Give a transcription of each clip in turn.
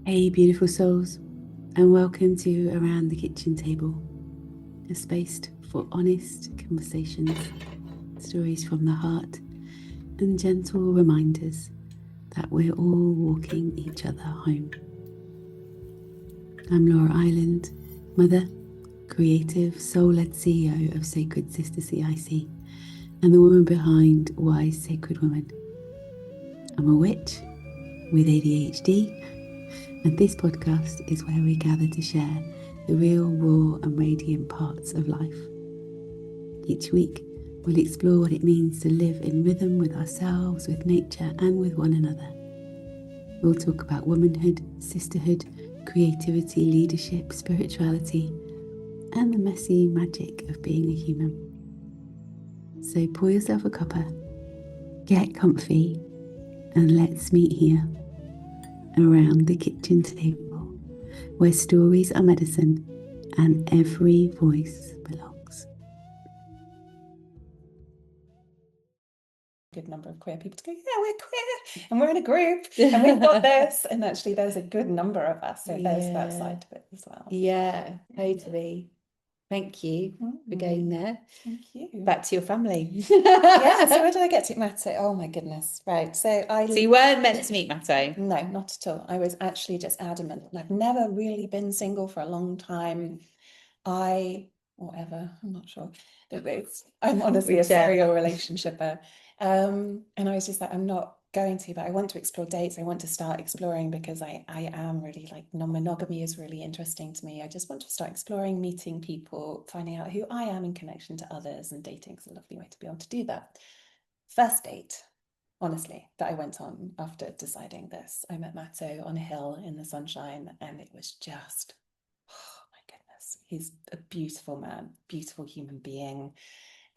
Hey, beautiful souls, and welcome to Around the Kitchen Table, a space for honest conversations, stories from the heart, and gentle reminders that we're all walking each other home. I'm Laura Island, mother, creative, soul-led CEO of Sacred Sister CIC, and the woman behind Wise Sacred Woman. I'm a witch with ADHD, and this podcast is where we gather to share the real, raw, and radiant parts of life. Each week, we'll explore what it means to live in rhythm with ourselves, with nature, and with one another. We'll talk about womanhood, sisterhood, creativity, leadership, spirituality, and the messy magic of being a human. So pour yourself a cuppa, get comfy, and let's meet here around the kitchen table, where stories are medicine and every voice belongs. Good number of queer people to go, yeah, we're queer and we're in a group and we've got this. And actually, there's a good number of us. So there's that side to it as well. Yeah, totally. Thank you for going there. Thank you. Back to your family. Yeah, so where did I get to? Matto. Oh my goodness. Right. So you weren't meant to meet Matto? No, not at all. I was actually just adamant. I've never really been single for a long time. I'm not sure. I'm honestly a serial relationshipper. And I was just like, I'm not going to, but I want to explore dates. I want to start exploring because I am really like non-monogamy is really interesting to me. I just want to start exploring, meeting people, finding out who I am in connection to others, and dating is a lovely way to be able to do that. First date, honestly, that I went on after deciding this. I met Matto on a hill in the sunshine, and it was just, oh my goodness, he's a beautiful man, beautiful human being.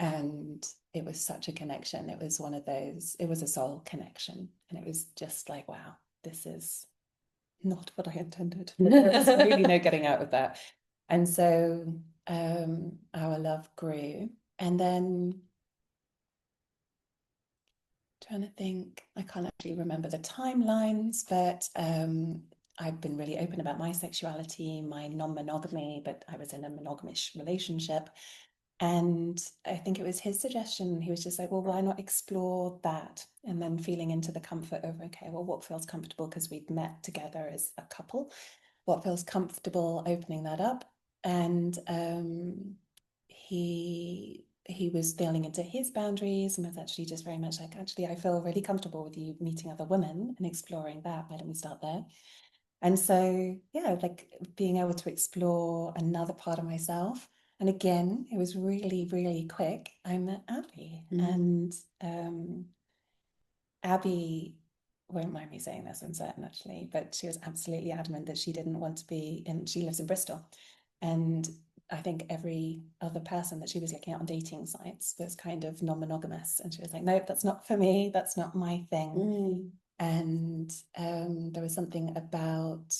And it was such a connection. It was one of those, it was a soul connection. And it was just like, wow, this is not what I intended. There was really no getting out of that. And so our love grew. And then trying to think, I can't actually remember the timelines, but I've been really open about my sexuality, my non-monogamy, but I was in a monogamous relationship. And I think it was his suggestion. He was just like, well, why not explore that? And then feeling into the comfort of, okay, well, what feels comfortable? Because we'd met together as a couple. What feels comfortable opening that up? And he was feeling into his boundaries and was actually just very much like, actually, I feel really comfortable with you meeting other women and exploring that. Why don't we start there? And so, yeah, like being able to explore another part of myself. And again, it was really, really quick. I met Abby, and Abby won't mind me saying this, I'm certain actually, but she was absolutely adamant that she didn't want to be in, she lives in Bristol. And I think every other person that she was looking at on dating sites was kind of non-monogamous. And she was like, nope, that's not for me. That's not my thing. And there was something about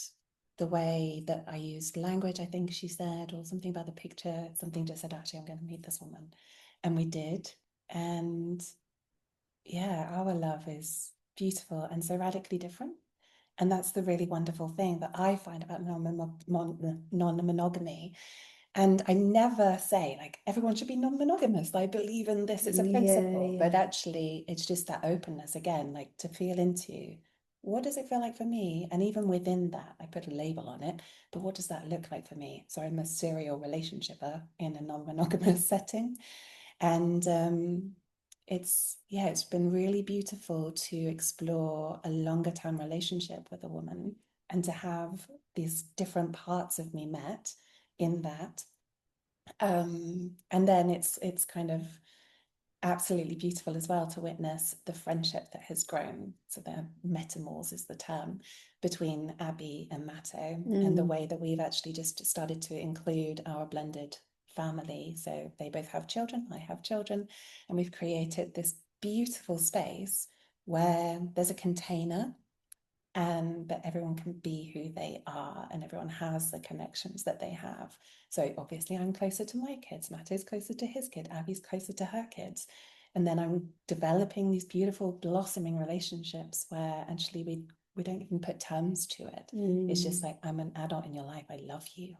the way that I used language, I think she said, or something about the picture, something just said, actually, I'm going to meet this woman. And we did. And yeah, our love is beautiful and so radically different. And that's the really wonderful thing that I find about non-monogamy. And I never say, like, everyone should be non-monogamous. I believe in this, it's a principle. But actually, it's just that openness again, like to feel into what does it feel like for me? And even within that, I put a label on it. But what does that look like for me? So I'm a serial relationshiper in a non-monogamous setting. And it's been really beautiful to explore a longer term relationship with a woman and to have these different parts of me met in that. And then it's kind of absolutely beautiful as well to witness the friendship that has grown. So the metamors is the term between Abby and Matto, and the way that we've actually just started to include our blended family. So they both have children, I have children, and we've created this beautiful space where there's a container and that everyone can be who they are and everyone has the connections that they have. So obviously I'm closer to my kids, Matto's closer to his kid, Abby's closer to her kids. And then I'm developing these beautiful blossoming relationships where actually we don't even put terms to it. It's just like, I'm an adult in your life, I love you,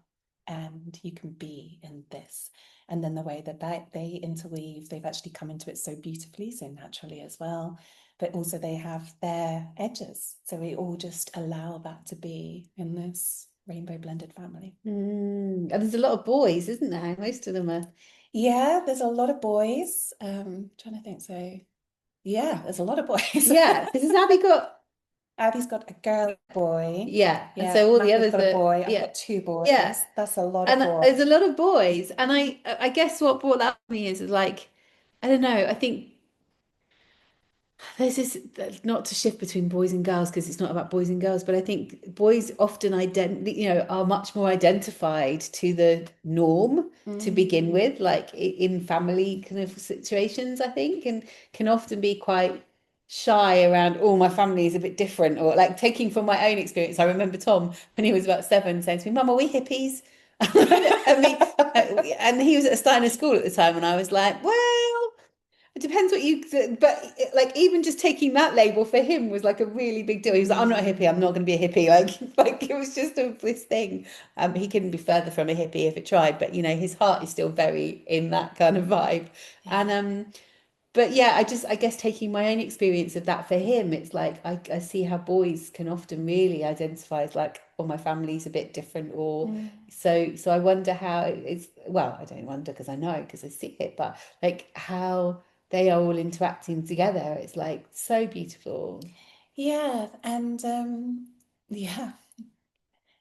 and you can be in this. And then the way that they interweave, they've actually come into it so beautifully, so naturally as well. But also they have their edges. So we all just allow that to be in this rainbow blended family. And there's a lot of boys, isn't there? Most of them are. Yeah, there's a lot of boys. Trying to think. So yeah, there's a lot of boys. Yeah, because has Abby got. Abby's got a girl, boy. Yeah, and Yeah, so all the Matthew's others got a are. boy. I've Yeah, got 2 boys. yeah. That's a lot of And boys. there's a lot of boys, and I guess what brought that to me is like, I don't know. I think there's this, not to shift between boys and girls because it's not about boys and girls, but I think boys often are much more identified to the norm to begin with, like in family kind of situations, I think, and can often be quite shy around, oh, my family is a bit different, or like taking from my own experience. I remember Tom when he was about 7 saying to me, Mum, are we hippies? And he was at a Steiner school at the time, and I was like, well, it depends what you, but like even just taking that label for him was like a really big deal. He was like, I'm not a hippie. I'm not going to be a hippie. Like it was just this thing. He couldn't be further from a hippie if it tried, but his heart is still very in that kind of vibe. Yeah. And but yeah, I guess taking my own experience of that for him, it's like I see how boys can often really identify as like, oh, my family's a bit different, or so I wonder how it's, well, I don't wonder because I know because I see it, but like how they are all interacting together. It's like so beautiful. Yeah, and yeah,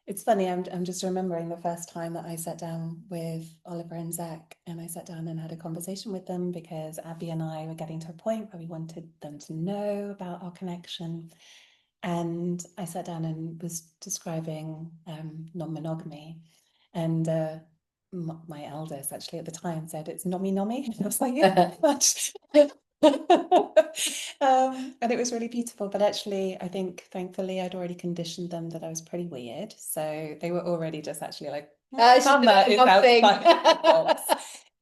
it's funny. I'm just remembering the first time that I sat down with Oliver and Zach, and I sat down and had a conversation with them because Abby and I were getting to a point where we wanted them to know about our connection. And I sat down and was describing non-monogamy, and my eldest actually at the time said it's nommy nommy, and I was like, yeah, very much. And it was really beautiful, but actually I think thankfully I'd already conditioned them that I was pretty weird, so they were already just actually like, Mama is outside the box.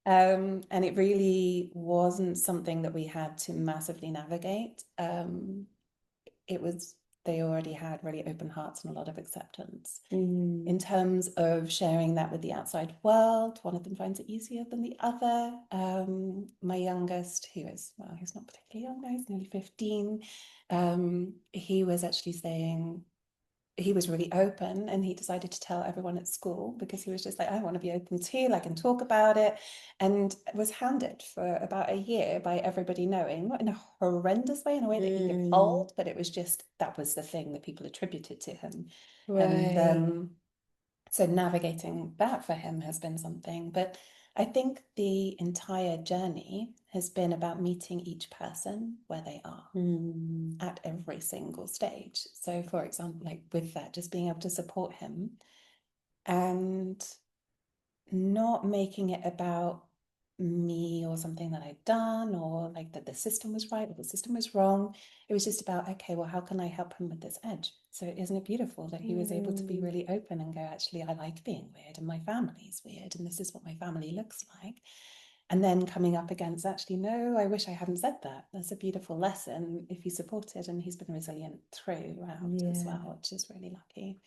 And it really wasn't something that we had to massively navigate. It was, they already had really open hearts and a lot of acceptance. In terms of sharing that with the outside world, one of them finds it easier than the other. My youngest, he's not particularly young now, he's nearly 15. He was actually saying, he was really open, and he decided to tell everyone at school because he was just like, I want to be open too, I can talk about it, and was hounded for about a year by everybody knowing, not in a horrendous way, in a way that he could hold, but it was just, that was the thing that people attributed to him. And so navigating that for him has been something. But I think the entire journey has been about meeting each person where they are at every single stage. So, for example, like with that, just being able to support him and not making it about me or something that I'd done, or like that the system was right or the system was wrong. It was just about, okay, well, how can I help him with this edge? So isn't it beautiful that he was able to be really open and go, actually, I like being weird and my family's weird and this is what my family looks like. And then coming up against, actually, no, I wish I hadn't said that. That's a beautiful lesson if you support it. And he's been resilient throughout as well, which is really lucky.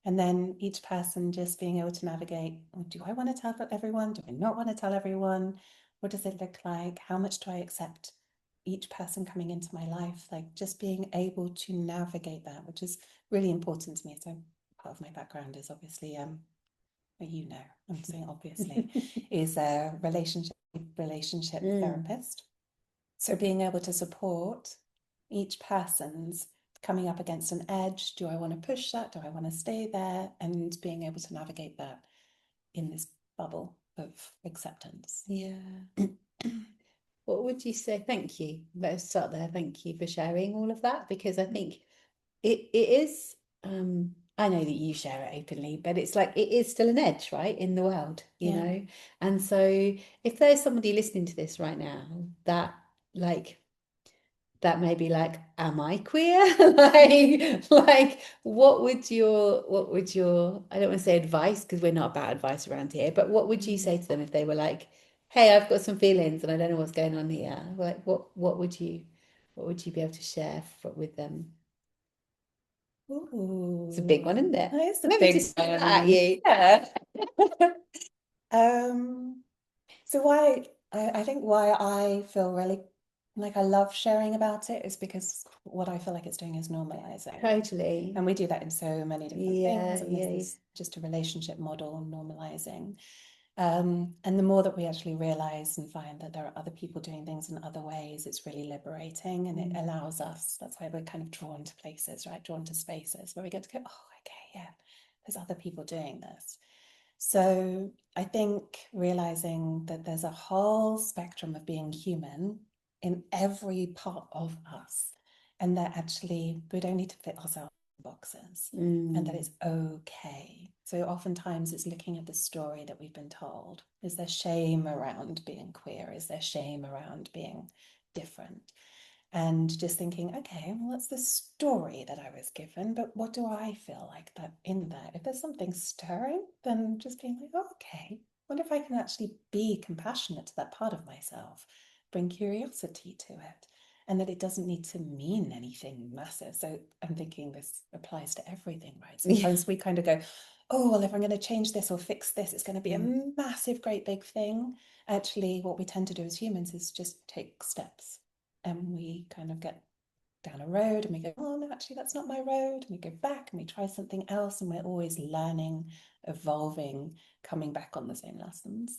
And then each person just being able to navigate, do I want to tell everyone? Do I not want to tell everyone? What does it look like? How much do I accept each person coming into my life? Like just being able to navigate that, which is really important to me. So part of my background is obviously, well, I'm saying obviously, is a relationship therapist. So being able to support each person's coming up against an edge. Do I want to push that? Do I want to stay there? And being able to navigate that in this bubble of acceptance. Yeah. What would you say? Thank you. Let's start there. Thank you for sharing all of that, because I think it is, I know that you share it openly, but it's like it is still an edge, right, in the world, you know? And so if there's somebody listening to this right now that may be like, am I queer? like what would your I don't want to say advice because we're not about advice around here, but what would you say to them if they were like, hey, I've got some feelings and I don't know what's going on here? Like what would you be able to share with them? Ooh, It's a big one, isn't it? it's a Never big just one. at you. Yeah. So I think why I feel really like I love sharing about it is because what I feel like it's doing is normalizing. Totally. And we do that in so many different Yeah, things. And yeah, this is just a relationship model normalizing. And the more that we actually realize and find that there are other people doing things in other ways, it's really liberating, and it allows us, that's why we're kind of drawn to places, right? Drawn to spaces where we get to go, oh, okay, yeah, there's other people doing this. So I think realizing that there's a whole spectrum of being human in every part of us, and that actually we don't need to fit ourselves in boxes, and that it's okay. So oftentimes it's looking at the story that we've been told. Is there shame around being queer? Is there shame around being different? And just thinking, okay, well, that's the story that I was given, but what do I feel like that in that? If there's something stirring, then just being like, oh, okay, wonder if I can actually be compassionate to that part of myself, bring curiosity to it, and that it doesn't need to mean anything massive. So I'm thinking this applies to everything, right? Sometimes we kind of go, oh, well, if I'm going to change this or fix this, it's going to be a massive, great big thing. Actually, what we tend to do as humans is just take steps, and we kind of get down a road and we go, oh no, actually that's not my road, and we go back and we try something else, and we're always learning, evolving, coming back on the same lessons.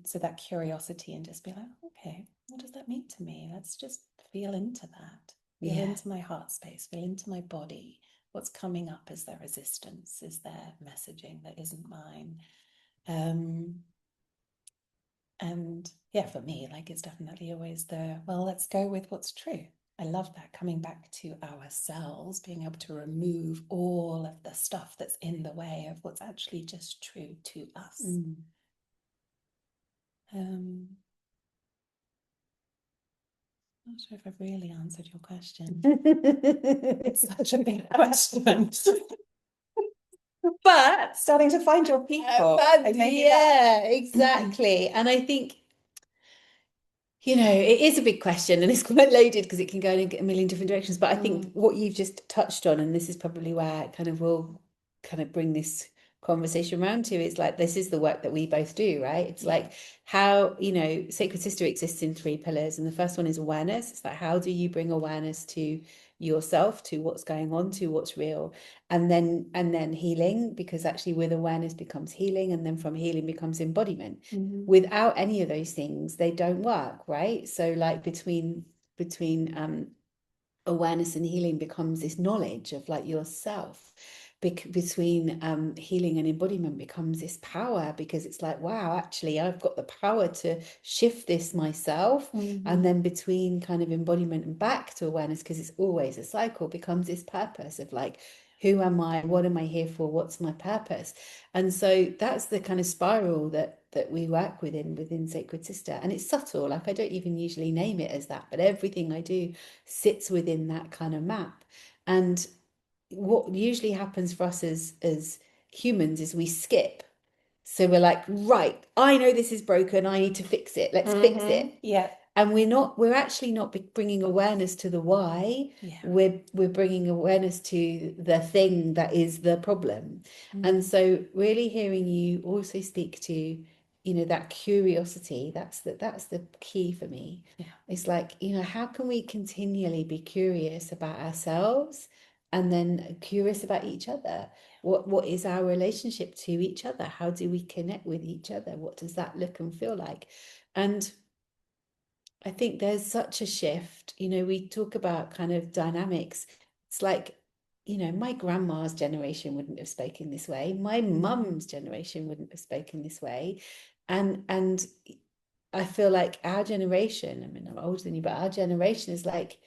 So that curiosity, and just be like, okay, what does that mean to me? Let's just feel into that, feel into my heart space, feel into my body. What's coming up? Is there resistance? Is there messaging that isn't mine? And yeah, for me, like, it's definitely always well, let's go with what's true. I love that, coming back to ourselves, being able to remove all of the stuff that's in the way of what's actually just true to us. Not sure if I've really answered your question. It's such a big question. But starting to find your people. Yeah, exactly. And I think, you know, it is a big question, and it's quite loaded because it can go in a million different directions. But I think what you've just touched on, and this is probably where it kind of will kind of bring this conversation around to, is like, this is the work that we both do, right? It's like, how, you know, Sacred Sister exists in 3 pillars, and the first one is awareness. It's like, how do you bring awareness to yourself, to what's going on, to what's real, and then healing, because actually with awareness becomes healing, and then from healing becomes embodiment. Without any of those things, they don't work, right? So like between awareness and healing becomes this knowledge of like yourself. Between healing and embodiment becomes this power, because it's like, wow, actually I've got the power to shift this myself. And then between kind of embodiment and back to awareness, because it's always a cycle, becomes this purpose of like, who am I? What am I here for? What's my purpose? And so that's the kind of spiral that we work within Sacred Sister. And it's subtle, like I don't even usually name it as that, but everything I do sits within that kind of map. And what usually happens for us as humans is we skip. So we're like, right, I know this is broken, I need to fix it, let's fix it. Yeah. And we're actually not bringing awareness to the why. We're bringing awareness to the thing that is the problem. And so really hearing you also speak to, you know, that curiosity, that's the key for me. It's like, you know, how can we continually be curious about ourselves, and then curious about each other? What is our relationship to each other? How do we connect with each other? What does that look and feel like? And I think there's such a shift. You know, we talk about kind of dynamics. It's like, you know, my grandma's generation wouldn't have spoken this way. My mum's generation wouldn't have spoken this way. And I feel like our generation, I mean, I'm older than you, but our generation is like,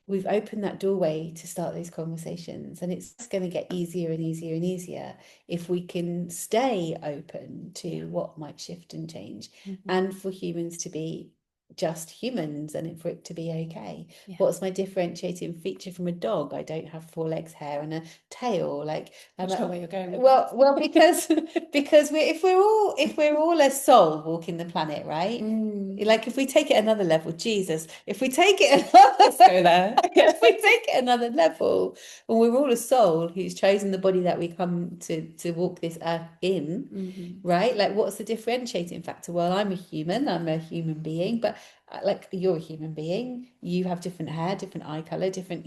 we've opened that doorway to start those conversations, and it's going to get easier and easier and easier if we can stay open to what might shift and change, and for humans to be just humans and for it to be okay. Yeah. What's my differentiating feature from a dog? I don't have 4 legs, hair, and a tail. Like, I'm sure where you're going with well, because if we're all a soul walking the planet, right? Like, if we take it another level, Jesus, if we take it Let's go there. if we take it another level, and we're all a soul who's chosen the body that we come to walk this earth in, right? Like, what's the differentiating factor? Well, I'm a human being, but like, you're a human being, you have different hair, different eye color, different,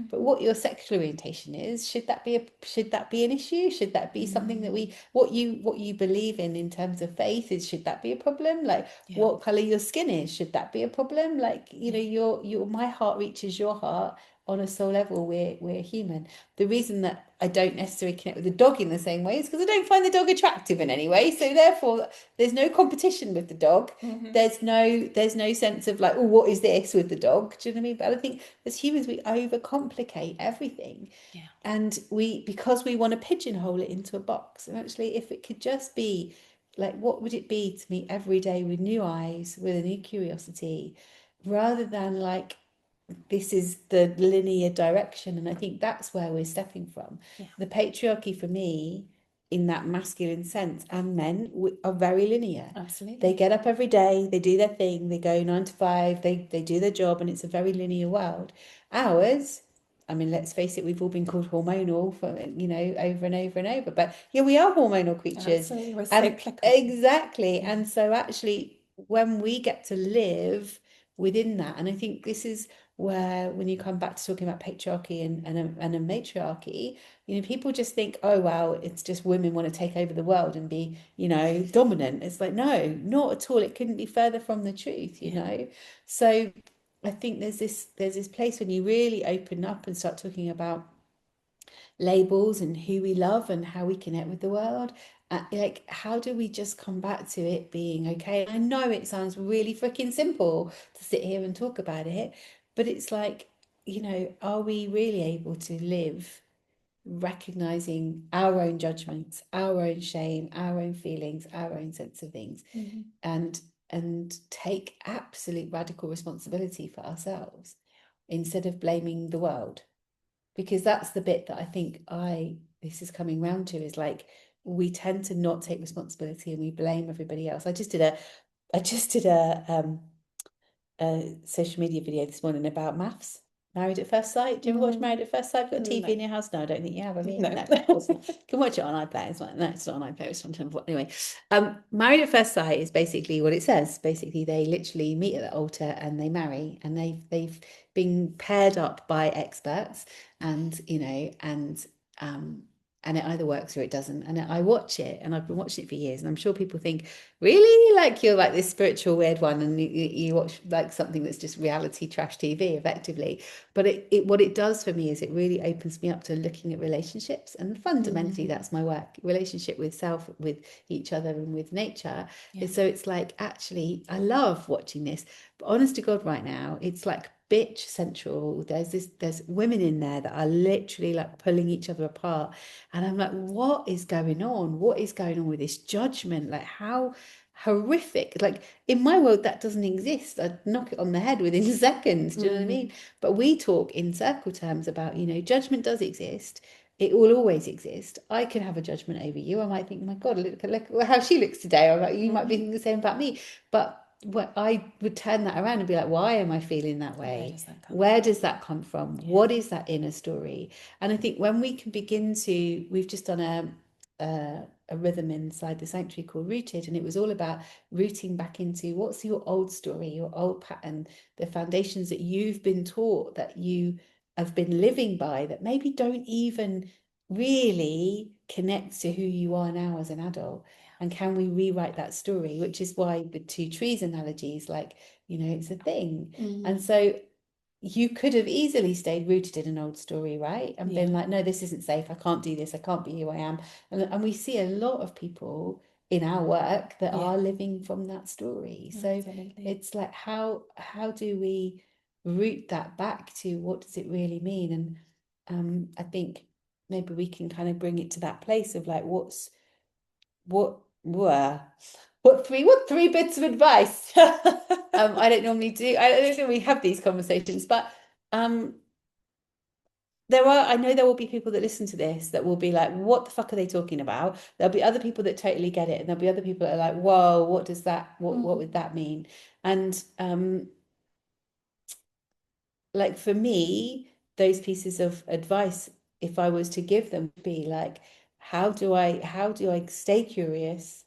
but what your sexual orientation is, should that be an issue? Should that be something that what you believe in terms of faith, is should that be a problem? Like, what color your skin is, should that be a problem? Like, your my heart reaches your heart on a soul level. We're human. The reason that I don't necessarily connect with the dog in the same way is because I don't find the dog attractive in any way. So therefore, there's no competition with the dog. There's no sense of like, oh, what is this with the dog? Do you know what I mean? But I think as humans, we overcomplicate everything. Yeah. And because we want to pigeonhole it into a box. And actually, if it could just be like, what would it be to meet every day with new eyes, with a new curiosity, rather than like, this is the linear direction? And I think that's where we're stepping from. The patriarchy for me, in that masculine sense, and men are very linear. Absolutely. They get up every day, they do their thing, they go 9 to 5, they do their job, and it's a very linear world. Ours, I mean, let's face it, we've all been called hormonal for, over and over and over. But yeah, we are hormonal creatures. Absolutely. We're And cyclical. exactly. And so actually, when we get to live within that, and I think this is where, when you come back to talking about patriarchy and a matriarchy, people just think, oh, well, it's just women want to take over the world and be, dominant. It's like, no, not at all. It couldn't be further from the truth, you know? So I think there's this place when you really open up and start talking about labels and who we love and how we connect with the world. Like, how do we just come back to it being okay? I know it sounds really freaking simple to sit here and talk about it, but it's like, are we really able to live recognizing our own judgments, our own shame, our own feelings, our own sense of things, and take absolute radical responsibility for ourselves instead of blaming the world? Because that's the bit that I think this is coming round to, is like, we tend to not take responsibility and we blame everybody else. I just did a social media video this morning about maths. Married at First Sight. Do you ever watch Married at First Sight? You've got a TV in your house? No, I don't think you have you? No. No, of course not. You can watch it on iPlayer as well. No, it's not on iPlayer, it's on television. Anyway, Married at First Sight is basically what it says. Basically, they literally meet at the altar and they marry, and they've been paired up by experts, and and it either works or it doesn't. And I watch it, and I've been watching it for years, and I'm sure people think, really, like, you're like this spiritual weird one, and you watch like something that's just reality trash TV effectively. But what it does for me is it really opens me up to looking at relationships, and fundamentally that's my work: relationship with self, with each other, and with nature. So it's like, actually, I love watching this, but honest to God, right now it's like bitch central. There's women in there that are literally like pulling each other apart, and I'm like, what is going on? What is going on with this judgment? Like, how horrific. Like, in my world, that doesn't exist. I'd knock it on the head within seconds. Do you know what I mean? But we talk in circle terms about, judgment does exist. It will always exist. I can have a judgment over you. I might think, my God, look how she looks today. Or like, you might be thinking the same about me. But what I would turn that around and be like, why am I feeling that way? Where does that come from? What is that inner story? And I think when we can begin to, we've just done a rhythm inside the sanctuary called Rooted, and it was all about rooting back into what's your old story, your old pattern, the foundations that you've been taught, that you have been living by, that maybe don't even really connect to who you are now as an adult. And can we rewrite that story? Which is why the 2 trees analogies, like, it's a thing. And so you could have easily stayed rooted in an old story, right? And been like, no, this isn't safe. I can't do this. I can't be who I am. And we see a lot of people in our work that are living from that story. So it's like, how do we root that back to what does it really mean? And I think maybe we can kind of bring it to that place of like, what were What three bits of advice? I don't normally have these conversations, but I know there will be people that listen to this that will be like, what the fuck are they talking about? There'll be other people that totally get it, and there'll be other people that are like, whoa, what does that, what would that mean? And like for me, those pieces of advice, if I was to give them, would be like, how do I stay curious,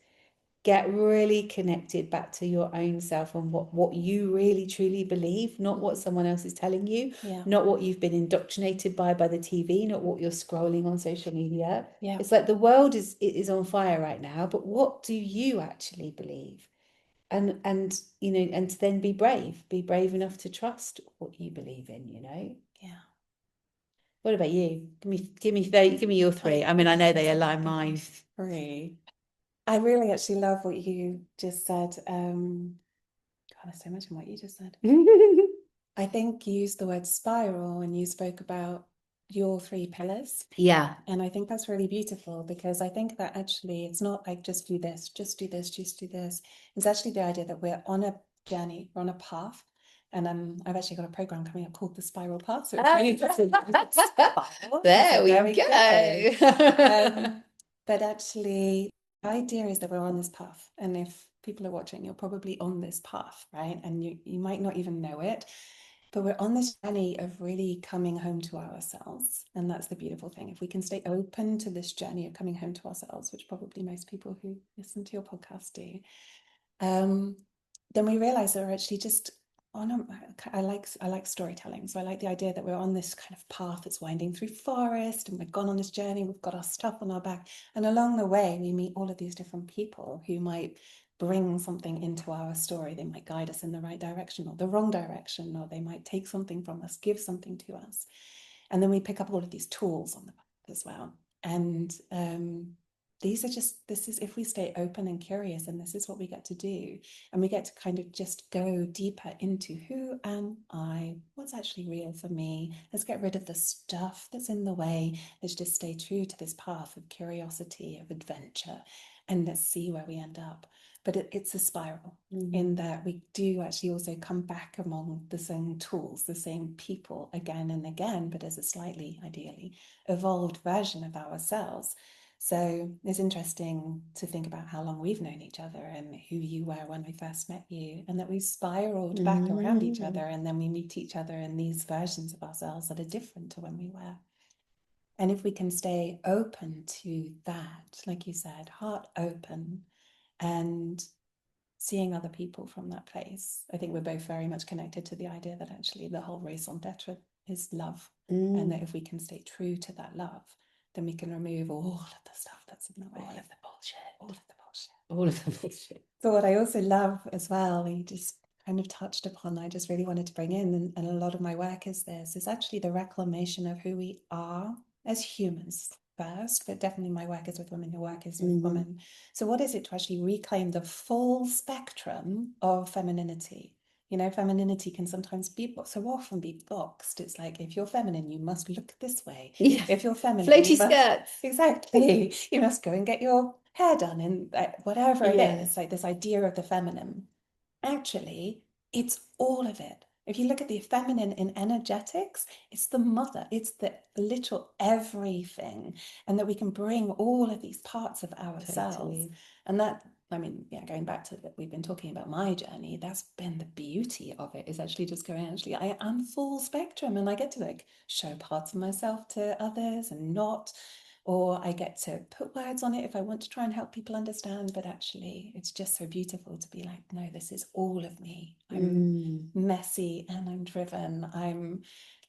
get really connected back to your own self and what you really truly believe, not what someone else is telling you, not what you've been indoctrinated by the TV, not what you're scrolling on social media. It's like the world is on fire right now, but what do you actually believe? And you know, and to then be brave enough to trust what you believe in, you know. What about you? Give me your three. I mean, I know they align mine. Three. I really actually love what you just said. God, there's so much in what you just said. I think you used the word spiral and you spoke about your three pillars. Yeah. And I think that's really beautiful, because I think that actually it's not like just do this, just do this, just do this. It's actually the idea that we're on a journey, we're on a path. And I've actually got a program coming up called the Spiral Path. So it's really interesting. There we go. But actually, the idea is that we're on this path. And if people are watching, you're probably on this path, right? And you might not even know it. But we're on this journey of really coming home to ourselves. And that's the beautiful thing. If we can stay open to this journey of coming home to ourselves, which probably most people who listen to your podcast do, then we realize that we're actually just I like storytelling. So I like the idea that we're on this kind of path that's winding through forest, and we've gone on this journey, we've got our stuff on our back. And along the way, we meet all of these different people who might bring something into our story. They might guide us in the right direction or the wrong direction, or they might take something from us, give something to us. And then we pick up all of these tools on the path as well. And this is if we stay open and curious, and this is what we get to do. And we get to kind of just go deeper into who am I, what's actually real for me. Let's get rid of the stuff that's in the way. Let's just stay true to this path of curiosity, of adventure, and let's see where we end up. But it's a spiral in that we do actually also come back among the same tools, the same people again and again, but as a slightly, ideally, evolved version of ourselves. So it's interesting to think about how long we've known each other and who you were when I first met you, and that we've spiraled back around each other, and then we meet each other in these versions of ourselves that are different to when we were. And if we can stay open to that, like you said, heart open, and seeing other people from that place, I think we're both very much connected to the idea that actually the whole raison d'etre is love. And that if we can stay true to that love, then we can remove all of the stuff that's in the way. All of the bullshit. So what I also love as well, you just kind of touched upon, I just really wanted to bring in, and a lot of my work is actually the reclamation of who we are as humans first, but definitely my work is with women, your work is with women. So what is it to actually reclaim the full spectrum of femininity? You know, femininity can sometimes be so often be boxed. It's like, if you're feminine, you must look this way. Yeah. If you're feminine, floaty skirts. Exactly. You must go and get your hair done, and whatever it is, like this idea of the feminine. Actually, it's all of it. If you look at the feminine in energetics, it's the mother, it's the literal everything, and that we can bring all of these parts of ourselves. Totally. And that, I mean, yeah, going back to that, we've been talking about my journey, that's been the beauty of it, is actually just going, actually, I am full spectrum, and I get to like show parts of myself to others and not, or I get to put words on it if I want to try and help people understand. But actually, it's just so beautiful to be like, no, this is all of me. I'm messy and I'm driven. I'm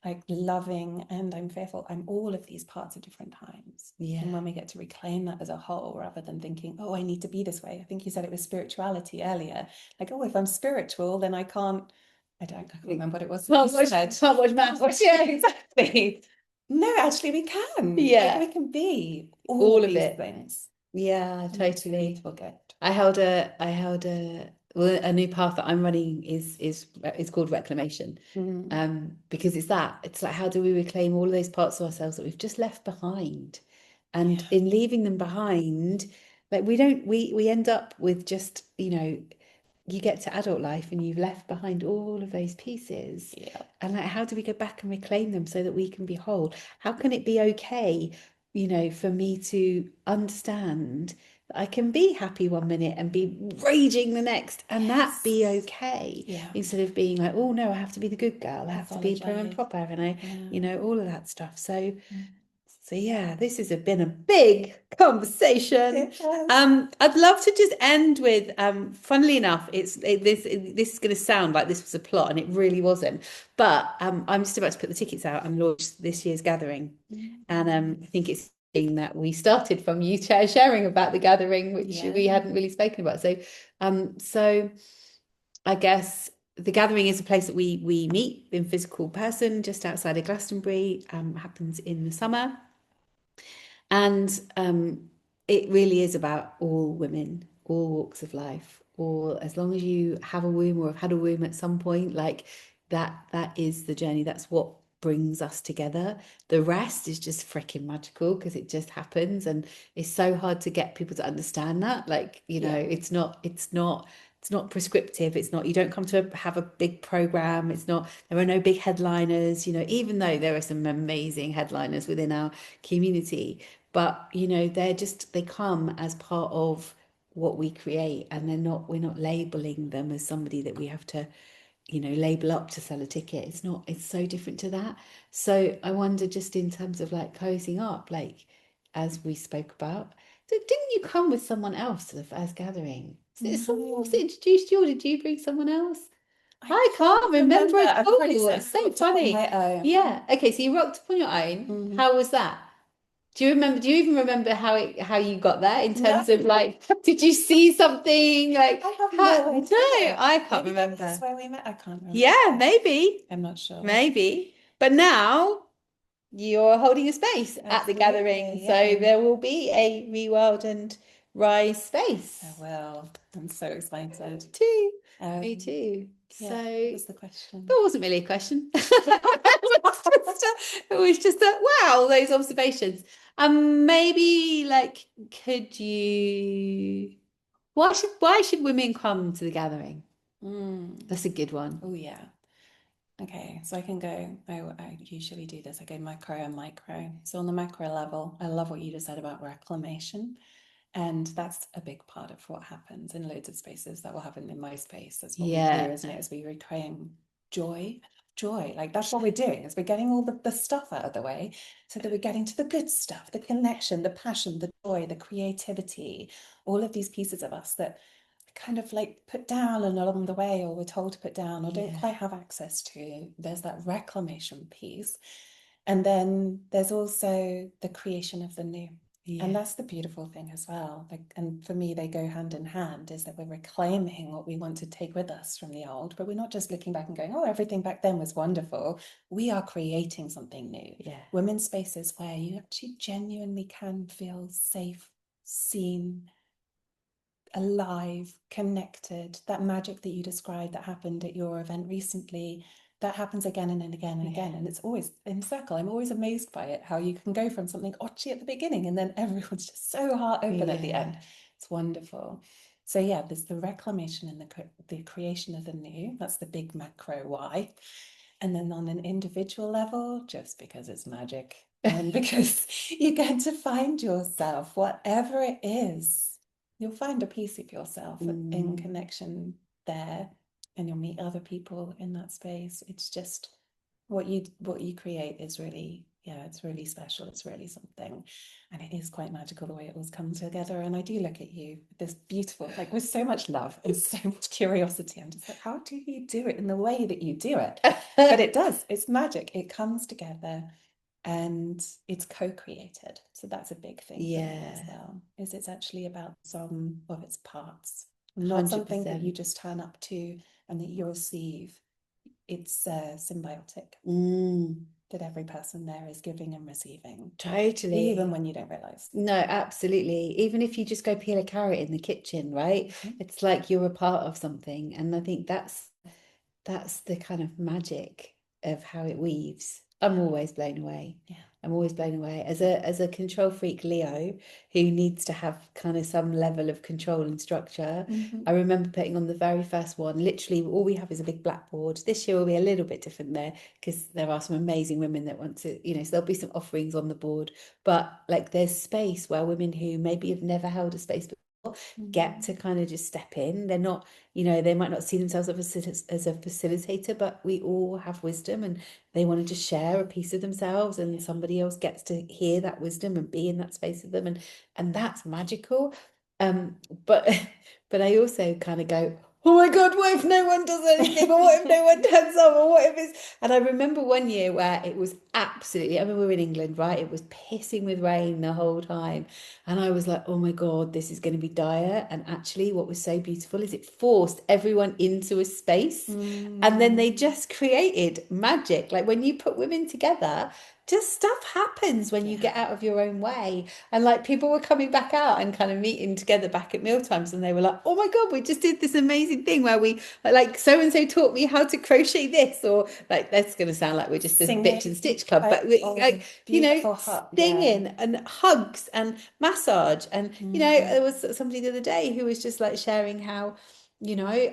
like loving and I'm fearful. I'm all of these parts at different times. Yeah. And when we get to reclaim that as a whole, rather than thinking, oh, I need to be this way. I think you said it was spirituality earlier. Like, oh, if I'm spiritual, then I can't remember what it was. Can't watch maths. Yeah, exactly. No, actually, we can. Yeah, like, we can be all of these things. Yeah, totally. I held a new path that I'm running is called reclamation. Because it's like, how do we reclaim all of those parts of ourselves that we've just left behind? And in leaving them behind, Like we end up with just, you get to adult life and you've left behind all of those pieces. Yeah. And like, how do we go back and reclaim them so that we can be whole? How can it be okay, for me to understand that I can be happy one minute and be raging the next, and that be okay? Yeah. Instead of being like, oh no, I have to be the good girl, I have to be prim and Pathologize. proper, and all of that stuff. So Mm. yeah, this has been a big conversation. It has. I'd love to just end with, funnily enough, this is going to sound like this was a plot, and it really wasn't. But I'm just about to put the tickets out and launch this year's gathering, and I think it's that we started from you sharing about the gathering, which we hadn't really spoken about. So I guess the gathering is a place that we meet in physical person just outside of Glastonbury. Happens in the summer. And it really is about all women, all walks of life, or as long as you have a womb or have had a womb at some point, like that is the journey. That's what brings us together. The rest is just freaking magical because it just happens, and it's so hard to get people to understand that. Like, it's not prescriptive. It's not, you don't come to have a big program. There are no big headliners, even though there are some amazing headliners within our community. But, they come as part of what we create, and we're not labeling them as somebody that we have to, label up to sell a ticket. It's so different to that. So I wonder, just in terms of like closing up, like as we spoke about, so didn't you come with someone else to the first gathering? Someone else that introduced you, or did you bring someone else? I can't remember at all. It's so funny. Yeah. Okay, so you rocked up on your own. How was that? Do you even remember how you got there in terms of like, did you see something like? I have no idea. No, I can't remember. That's where we met. I can't remember. Yeah, maybe. I'm not sure. Maybe. But now you're holding a space at the gathering, so there will be a Rewild and Rise space. I will. I'm so excited. Too. Me too. Yeah, So what was the question? That wasn't really a question. It was just that, wow, those observations. Maybe like, could you? Why should women come to the gathering? That's a good one. Oh yeah. Okay, so I can go. I usually do this. I go macro and micro. So on the macro level, I love what you just said about reclamation. And that's a big part of what happens in loads of spaces. That will happen in my space. That's what we do, isn't it? As we reclaim joy. Like that's what we're doing, is we're getting all the stuff out of the way so that we're getting to the good stuff, the connection, the passion, the joy, the creativity, all of these pieces of us that kind of like put down and along the way, or we're told to put down, or don't quite have access to. There's that reclamation piece. And then there's also the creation of the new. And that's the beautiful thing as well. Like, and for me, they go hand in hand, is that we're reclaiming what we want to take with us from the old, but we're not just looking back and going, oh, everything back then was wonderful. We are creating something new. Women's spaces where you actually genuinely can feel safe, seen, alive, connected. That magic that you described that happened at your event recently, that happens again and again and again, and it's always in a circle. I'm always amazed by it, how you can go from something otchy at the beginning and then everyone's just so heart open at the end. It's wonderful. So yeah, there's the reclamation and the creation of the new. That's the big macro why. And then on an individual level, just because it's magic and because you're going to find yourself, whatever it is, you'll find a piece of yourself in connection there, and you'll meet other people in that space. It's just what you create is really, it's really special. It's really something, and it is quite magical the way it all comes together. And I do look at you with this beautiful, like with so much love and so much curiosity. I'm just like, how do you do it in the way that you do it? But it does. It's magic. It comes together. And it's co-created. So that's a big thing for me as well, is it's actually about some of its parts, not 100%. Something that you just turn up to and that you receive. It's symbiotic, that every person there is giving and receiving. Totally. Even when you don't realize. No, absolutely. Even if you just go peel a carrot in the kitchen, right? It's like you're a part of something. And I think that's the kind of magic of how it weaves. I'm always blown away. I'm always blown away. As a control freak Leo who needs to have kind of some level of control and structure, I remember putting on the very first one, literally all we have is a big blackboard. This year will be a little bit different there because there are some amazing women that want to, so there'll be some offerings on the board, but like there's space where women who maybe have never held a space before get to kind of just step in. They're not, they might not see themselves as a facilitator, but we all have wisdom and they want to just share a piece of themselves, and somebody else gets to hear that wisdom and be in that space with them, and that's magical. But I also kind of go, oh my God, what if no one does anything? Or what if no one turns up? Or what if it's... And I remember one year where it was absolutely, I mean, we were in England, right? It was pissing with rain the whole time. And I was like, oh my God, this is going to be dire. And actually what was so beautiful is it forced everyone into a space. And then they just created magic. Like when you put women together, just stuff happens when you get out of your own way. And like people were coming back out and kind of meeting together back at meal times, and they were like, oh my God, we just did this amazing thing where we like so and so taught me how to crochet this, or like that's going to sound like we're just a bitch and stitch club, but we, like singing and hugs and massage. And there was somebody the other day who was just like sharing how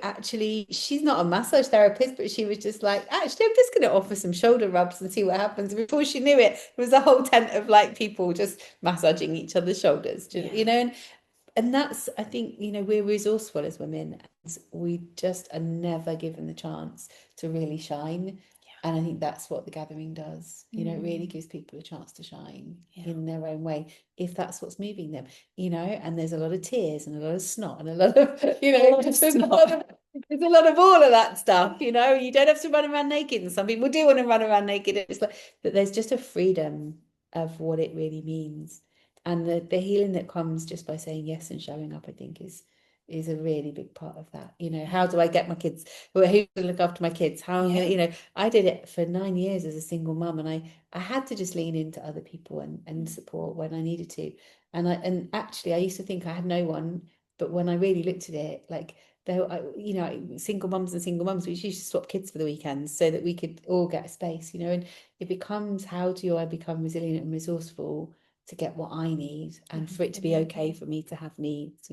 actually she's not a massage therapist, but she was just like, actually, I'm just going to offer some shoulder rubs and see what happens. And before she knew it, there was a whole tent of like people just massaging each other's shoulders, and that's, I think, we're resourceful as women. And we just are never given the chance to really shine. And I think that's what the gathering does. It really gives people a chance to shine in their own way, if that's what's moving them, and there's a lot of tears and a lot of snot and a lot of, there's a lot of all of that stuff, you don't have to run around naked. And some people do want to run around naked. It's like, but there's just a freedom of what it really means. And the healing that comes just by saying yes and showing up, I think is a really big part of that. How do I get my kids? Who's going to look after my kids? How I'm going to, I did it for 9 years as a single mum, and I had to just lean into other people and support when I needed to. And actually I used to think I had no one, but when I really looked at it, like single mums, we used to swap kids for the weekends so that we could all get a space, and it becomes, how do I become resilient and resourceful to get what I need, and for it to be okay for me to have needs,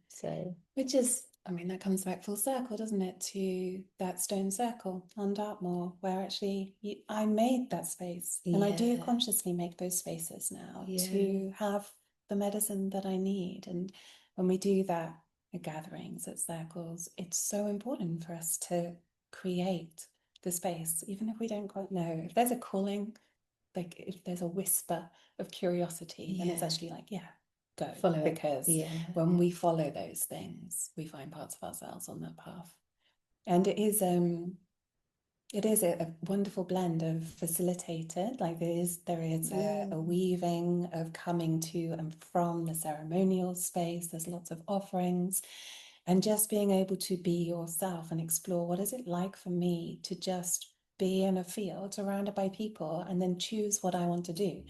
so. Which is, I mean, that comes back full circle, doesn't it, to that stone circle on Dartmoor, where actually I made that space. And I do consciously make those spaces now to have the medicine that I need. And when we do that at gatherings, at circles, it's so important for us to create the space, even if we don't quite know. If there's a calling, like if there's a whisper of curiosity, then it's actually like, go, follow it. Because when we follow those things, we find parts of ourselves on that path. And it is a wonderful blend of facilitated, like there is a weaving of coming to and from the ceremonial space. There's lots of offerings, and just being able to be yourself and explore, what is it like for me to just be in a field surrounded by people and then choose what I want to do.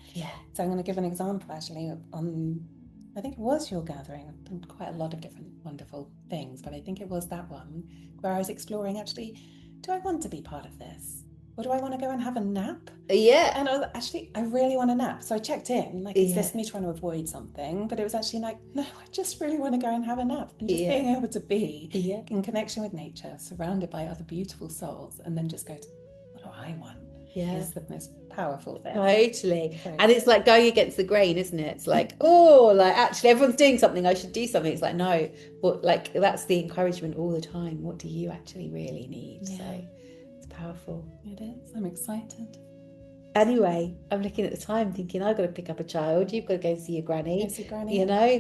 So I'm going to give an example actually on, I think it was your gathering. I've done quite a lot of different wonderful things, but I think it was that one where I was exploring, actually, do I want to be part of this? Or do I want to go and have a nap? And I was actually, I really want a nap. So I checked in, like, is this me trying to avoid something? But it was actually like, no, I just really want to go and have a nap. And just being able to be in connection with nature, surrounded by other beautiful souls, and then just go to, what do I want? Is the most powerful thing. Totally. And it's like going against the grain, isn't it? It's like, oh, like actually everyone's doing something, I should do something. It's like, no, but like that's the encouragement all the time. What do you actually really need? So it's powerful. It is. I'm excited. Anyway, I'm looking at the time thinking, I've got to pick up a child, you've got to go see your granny.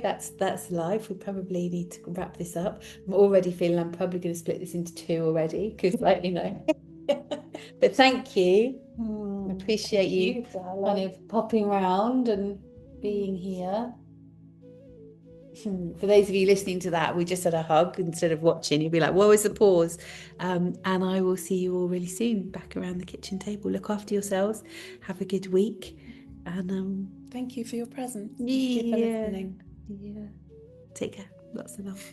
That's life. We probably need to wrap this up. I'm already feeling I'm probably going to split this into 2 already, because but thank you. I appreciate you kind of popping around and being here. For those of you listening to that, we just had a hug instead of watching. You'll be like, what was the pause? And I will see you all really soon back around the kitchen table. Look after yourselves. Have a good week. And thank you for your presence. Thank you for listening. Take care. Lots of love.